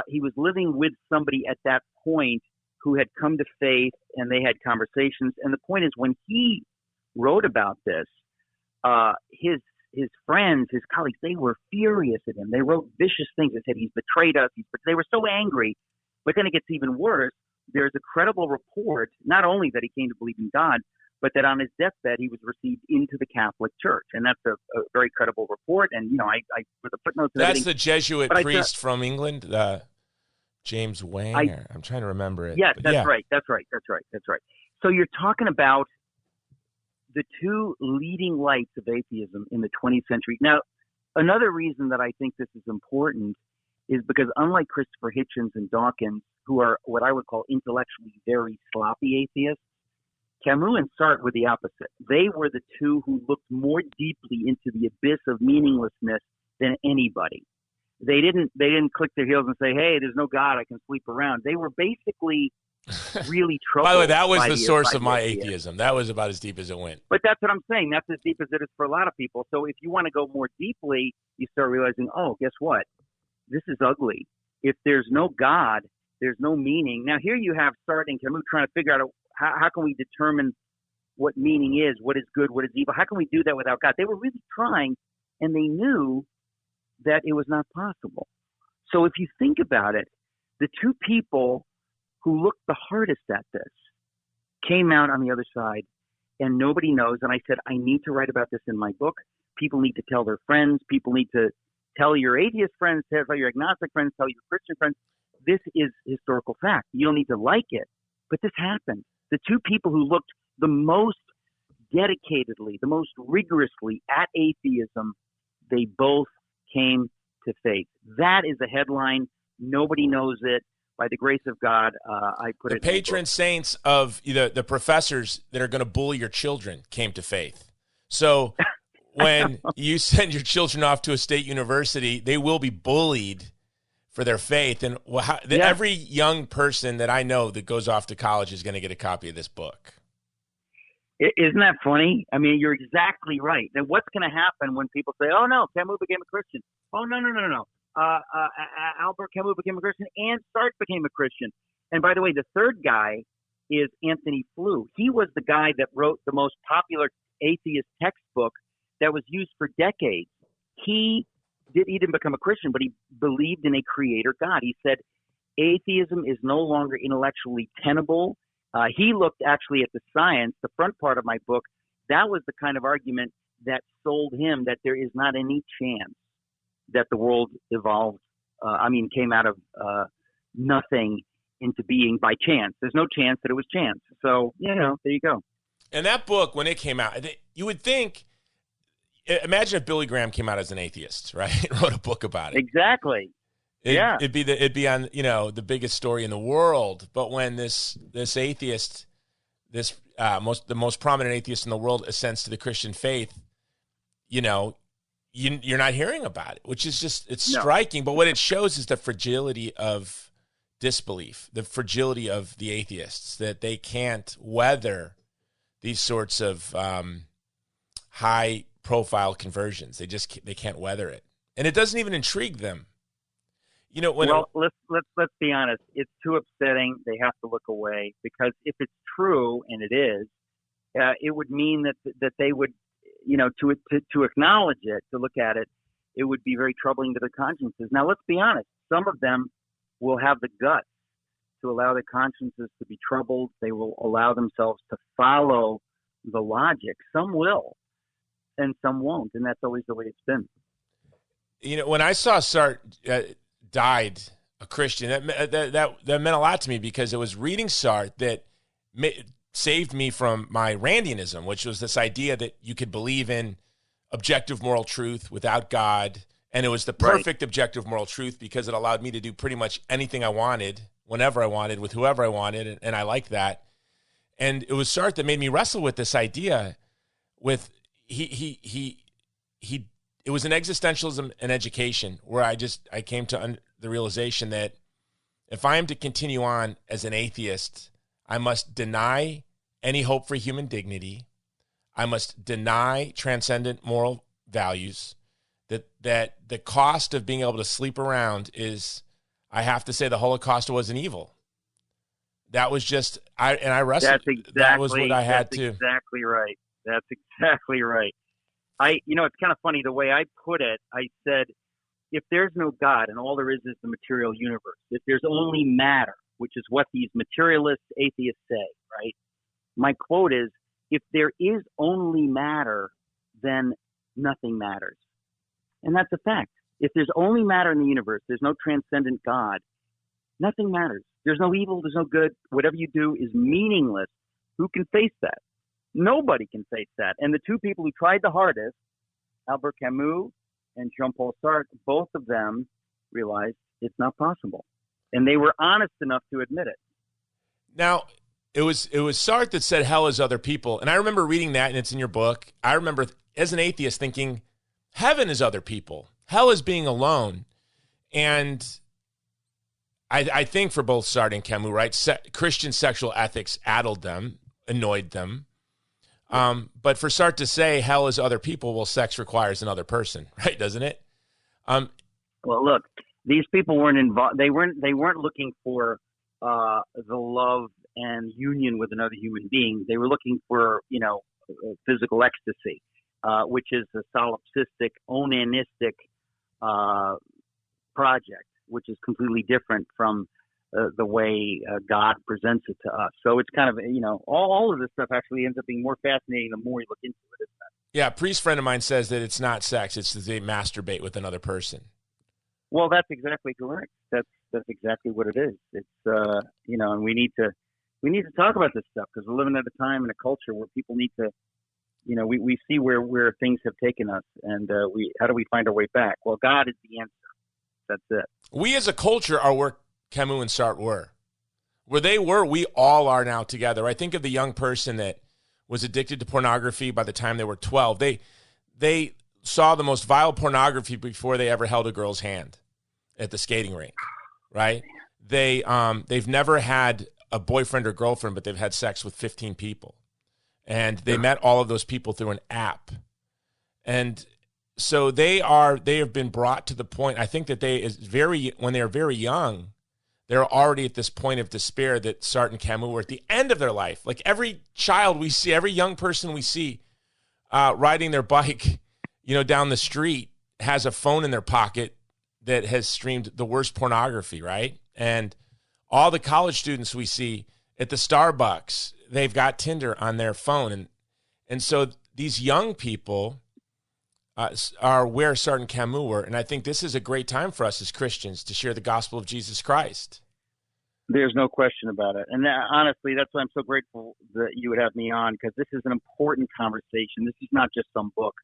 He was living with somebody at that point who had come to faith, and they had conversations. And the point is, when he wrote about this, his friends, his colleagues, they were furious at him. They wrote vicious things. They said, he's betrayed us. They were so angry. But then it gets even worse. There's a credible report, not only that he came to believe in God, but that on his deathbed he was received into the Catholic Church. And that's a very credible report. And, you know, I with the footnotes and that's everything. The Jesuit priest from England, James Wang. I'm trying to remember it. Yes, right. That's right. So you're talking about the 2 leading lights of atheism in the 20th century. Now, another reason that I think this is important is because unlike Christopher Hitchens and Dawkins, who are what I would call intellectually very sloppy atheists, Camus and Sartre were the opposite. They were the 2 who looked more deeply into the abyss of meaninglessness than anybody. They didn't click their heels and say, hey, there's no God, I can sleep around. They were basically really troubled. By the way, that was the source of my atheism. That was about as deep as it went. But that's what I'm saying. That's as deep as it is for a lot of people. So if you want to go more deeply, you start realizing, oh, guess what? This is ugly. If there's no God, there's no meaning. Now, here you have Sartre and Camus trying to figure out how can we determine what meaning is, what is good, what is evil. How can we do that without God? They were really trying, and they knew that it was not possible. So if you think about it, the 2 people who looked the hardest at this came out on the other side, and nobody knows. And I said, I need to write about this in my book. People need to tell their friends. People need to tell your atheist friends, tell your agnostic friends, tell your Christian friends. This is historical fact. You don't need to like it, but this happened. The 2 people who looked the most dedicatedly, the most rigorously at atheism, they both came to faith. That is a headline. Nobody knows it. By the grace of God, I put it. The patron saints of the professors that are going to bully your children came to faith. So when you send your children off to a state university, they will be bullied for their faith. And every young person that I know that goes off to college is going to get a copy of this book. Isn't that funny? I mean, you're exactly right. Then what's going to happen when people say, oh, no, Camus became a Christian? Oh, no. Albert Camus became a Christian and Sartre became a Christian. And by the way, the third guy is Anthony Flew. He was the guy that wrote the most popular atheist textbook that was used for decades. He didn't become a Christian, but he believed in a creator God. He said atheism is no longer intellectually tenable. He looked actually at the science, the front part of my book. That was the kind of argument that sold him that there is not any chance that the world evolved, came out of nothing into being by chance. There's no chance that it was chance. So, there you go. And that book, when it came out, you would think imagine if Billy Graham came out as an atheist, right? Wrote a book about it. Exactly. It'd be on, the biggest story in the world. But when this atheist, the most prominent atheist in the world ascends to the Christian faith, you're not hearing about it, which is it's striking. But what it shows is the fragility of disbelief, the fragility of the atheists, that they can't weather these sorts of high profile conversions. They can't weather it, and it doesn't even intrigue them. Let's be honest. It's too upsetting. They have to look away, because if it's true, and it is, it would mean that they would, to acknowledge it, to look at it, it would be very troubling to their consciences. Now, let's be honest. Some of them will have the guts to allow their consciences to be troubled. They will allow themselves to follow the logic. Some will, and some won't, and that's always the way it's been. When I saw Sartre died a Christian, that meant a lot to me, because it was reading Sartre that saved me from my Randianism, which was this idea that you could believe in objective moral truth without God, and it was the perfect objective moral truth because it allowed me to do pretty much anything I wanted, whenever I wanted, with whoever I wanted, and I liked that. And it was Sartre that made me wrestle with this idea. With it was an existentialism in education, where I came to the realization that if I am to continue on as an atheist, I must deny any hope for human dignity. I must deny transcendent moral values. That the cost of being able to sleep around is, I have to say, the Holocaust wasn't evil. That was I wrestled. That's exactly, that was what I had to. Exactly right. That's exactly right. It's kind of funny the way I put it. I said, if there's no God and all there is the material universe, if there's only matter, which is what these materialist atheists say, right? My quote is, if there is only matter, then nothing matters. And that's a fact. If there's only matter in the universe, there's no transcendent God, nothing matters. There's no evil, there's no good. Whatever you do is meaningless. Who can face that? Nobody can face that. And the two people who tried the hardest, Albert Camus and Jean-Paul Sartre, both of them realized it's not possible. And they were honest enough to admit it. Now, it was Sartre that said hell is other people. And I remember reading that, and it's in your book. I remember as an atheist thinking heaven is other people. Hell is being alone. And I think for both Sartre and Camus, right, Christian sexual ethics addled them, annoyed them. But for Sartre to say hell is other people, well, sex requires another person, right? Doesn't it? Well, look, these people weren't involved. They weren't looking for the love and union with another human being. They were looking for, physical ecstasy, which is a solipsistic, onanistic project, which is completely different from the way God presents it to us. So it's kind of, all of this stuff actually ends up being more fascinating the more you look into it, isn't it? Yeah, a priest friend of mine says that it's not sex, it's that they masturbate with another person. Well, that's exactly correct. That's exactly what it is. It's, and we need to talk about this stuff, because we're living at a time in a culture where people need to, we see where things have taken us, and how do we find our way back? Well, God is the answer. That's it. We as a culture are where Camus and Sartre were. Where they were, we all are now together. I think of the young person that was addicted to pornography by the time they were 12. They saw the most vile pornography before they ever held a girl's hand at the skating rink, right? They've never had a boyfriend or girlfriend, but they've had sex with 15 people. And they met all of those people through an app. And so they have been brought to the point, I think that when they are very young, they're already at this point of despair that Sartre and Camus were at the end of their life. Like every child we see, every young person we see riding their bike, down the street has a phone in their pocket that has streamed the worst pornography, right? And all the college students we see at the Starbucks, they've got Tinder on their phone. And so these young people are where Sartre and Camus were. And I think this is a great time for us as Christians to share the gospel of Jesus Christ. There's no question about it. And honestly, that's why I'm so grateful that you would have me on, because this is an important conversation. This is not just some book.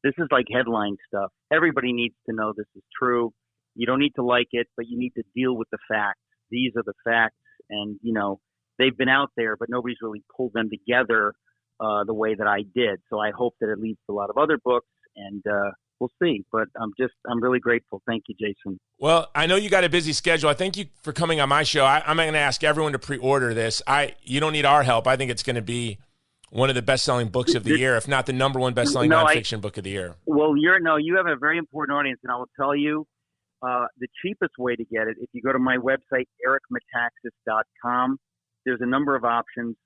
This is like headline stuff. Everybody needs to know this is true. You don't need to like it, but you need to deal with the facts. These are the facts, and they've been out there, but nobody's really pulled them together the way that I did. So I hope that it leads to a lot of other books, and we'll see. But I'm really grateful. Thank you, Jason. Well, I know you got a busy schedule. I thank you for coming on my show. I'm going to ask everyone to pre-order this. You don't need our help. I think it's going to be one of the best-selling books of the year, if not the number one best-selling nonfiction book of the year. Well, you have a very important audience, and I will tell you the cheapest way to get it, if you go to my website, ericmetaxas.com, there's a number of options.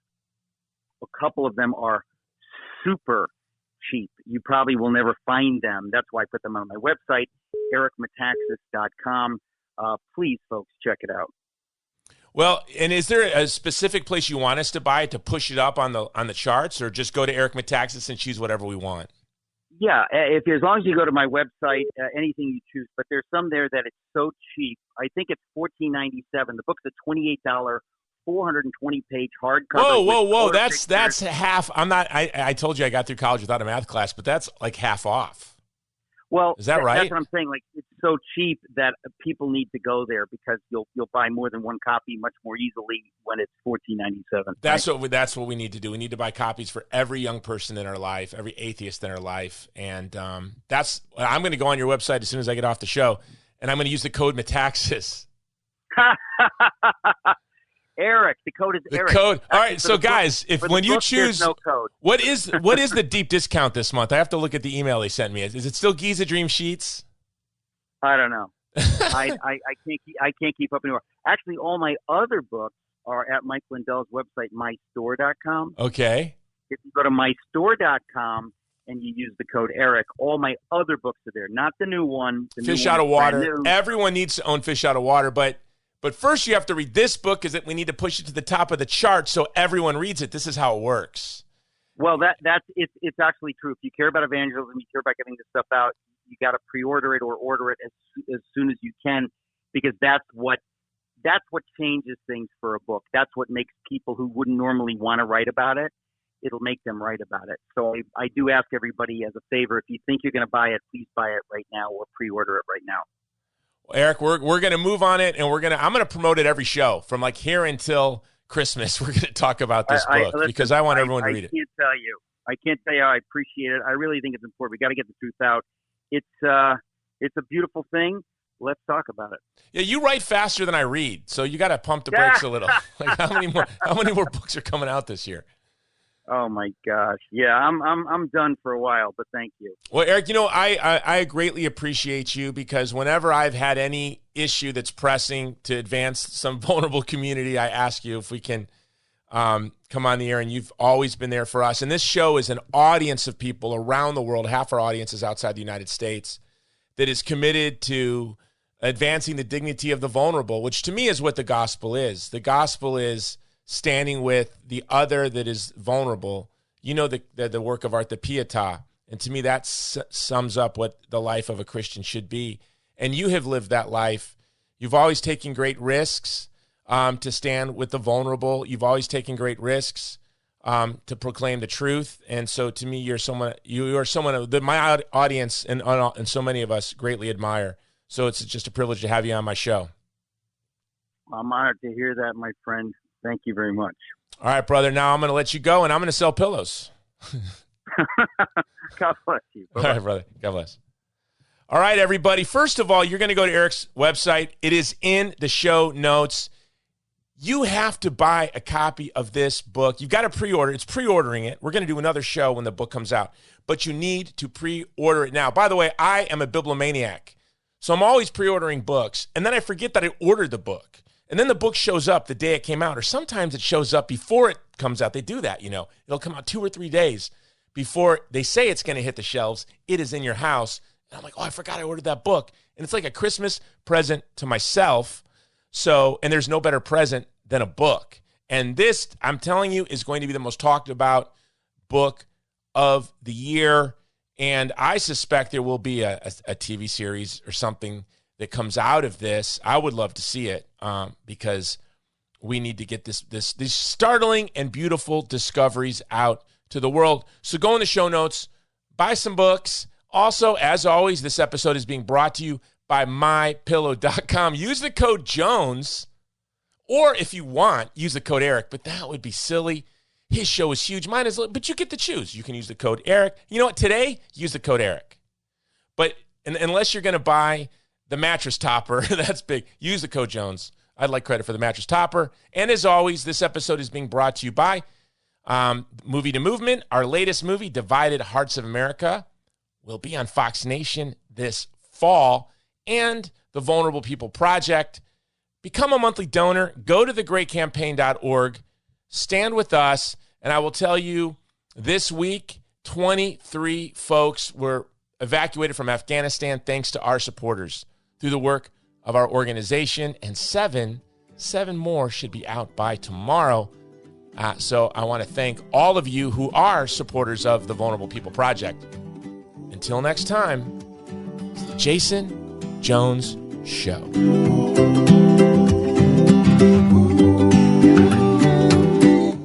A couple of them are super cheap. You probably will never find them. That's why I put them on my website, ericmetaxas.com. Please, folks, check it out. Well, and is there a specific place you want us to buy it to push it up on the charts, or just go to Eric Metaxas and choose whatever we want? Yeah, as long as you go to my website, anything you choose. But there's some there that it's so cheap. I think it's $14.97. The book's a $28, 420-page hardcover. Whoa! That's half. I told you I got through college without a math class, but that's like half off. Well, is that right? That's what I'm saying. Like, it's so cheap that people need to go there because you'll buy more than one copy much more easily when it's $14.97. That's what we need to do. We need to buy copies for every young person in our life, every atheist in our life, and I'm going to go on your website as soon as I get off the show, and I'm going to use the code Metaxas. Eric, the code is Eric. The code. All right, so guys, when you choose, no code. what is the deep discount this month? I have to look at the email they sent me. Is it still Giza Dream Sheets? I don't know. I can't keep up anymore. Actually, all my other books are at Mike Lindell's website, mystore.com. Okay. If you go to mystore.com and you use the code Eric, all my other books are there. Not the new one. Fish Out of Water. Everyone needs to own Fish Out of Water, but first you have to read this book because we need to push it to the top of the chart so everyone reads it. This is how it works. Well, it's actually true. If you care about evangelism, you care about getting this stuff out, you got to pre-order it or order it as soon as you can, because that's what changes things for a book. That's what makes people who wouldn't normally want to write about it, it'll make them write about it. So I do ask everybody as a favor, if you think you're going to buy it, please buy it right now or pre-order it right now. Eric, we're going to move on it, and I'm going to promote it every show from like here until Christmas. We're going to talk about this book because I want everyone to read it. I can't tell you how I appreciate it. I really think it's important. We got to get the truth out. It's a beautiful thing. Let's talk about it. Yeah, you write faster than I read, so you got to pump the brakes a little. Like how many more books are coming out this year? Oh my gosh. Yeah, I'm done for a while, but thank you. Well, Eric, I greatly appreciate you because whenever I've had any issue that's pressing to advance some vulnerable community, I ask you if we can come on the air, and you've always been there for us. And this show is an audience of people around the world. Half our audience is outside the United States that is committed to advancing the dignity of the vulnerable, which to me is what the gospel is. The gospel is standing with the other that is vulnerable. The work of art, the pietà. And to me, that sums up what the life of a Christian should be. And you have lived that life. You've always taken great risks to stand with the vulnerable. You've always taken great risks to proclaim the truth. And so to me, you are someone that my audience and so many of us greatly admire. So it's just a privilege to have you on my show. I'm honored to hear that, my friend. Thank you very much. All right, brother. Now I'm going to let you go, and I'm going to sell pillows. God bless you. Bye-bye. All right, brother. God bless. All right, everybody. First of all, you're going to go to Eric's website. It is in the show notes. You have to buy a copy of this book. You've got to pre-order. It's pre-ordering it. We're going to do another show when the book comes out, but you need to pre-order it now. By the way, I am a bibliomaniac, so I'm always pre-ordering books, and then I forget that I ordered the book. And then the book shows up the day it came out, or sometimes it shows up before it comes out. They do that, It'll come out 2 or 3 days before they say it's going to hit the shelves. It is in your house. And I'm like, I forgot I ordered that book. And it's like a Christmas present to myself. And there's no better present than a book. And this, I'm telling you, is going to be the most talked about book of the year. And I suspect there will be a TV series or something that comes out of this. I would love to see it because we need to get these startling and beautiful discoveries out to the world. So go in the show notes, buy some books. Also, as always, this episode is being brought to you by mypillow.com. Use the code Jones, or if you want, use the code Eric, but that would be silly. His show is huge. Mine is little, but you get to choose. You can use the code Eric. You know what? Today, use the code Eric. But unless you're going to buy the mattress topper, that's big, use the code Jones. I'd like credit for the mattress topper. And as always, this episode is being brought to you by Movie to Movement. Our latest movie, Divided Hearts of America, will be on Fox Nation this fall. And the Vulnerable People Project. Become a monthly donor. Go to thegreatcampaign.org. Stand with us. And I will tell you, this week, 23 folks were evacuated from Afghanistan thanks to our supporters through the work of our organization. And seven more should be out by tomorrow. So I want to thank all of you who are supporters of the Vulnerable People Project. Until next time, it's the Jason Jones Show.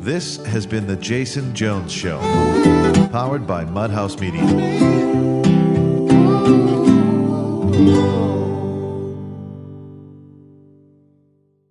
This has been the Jason Jones Show, powered by Mudhouse Media.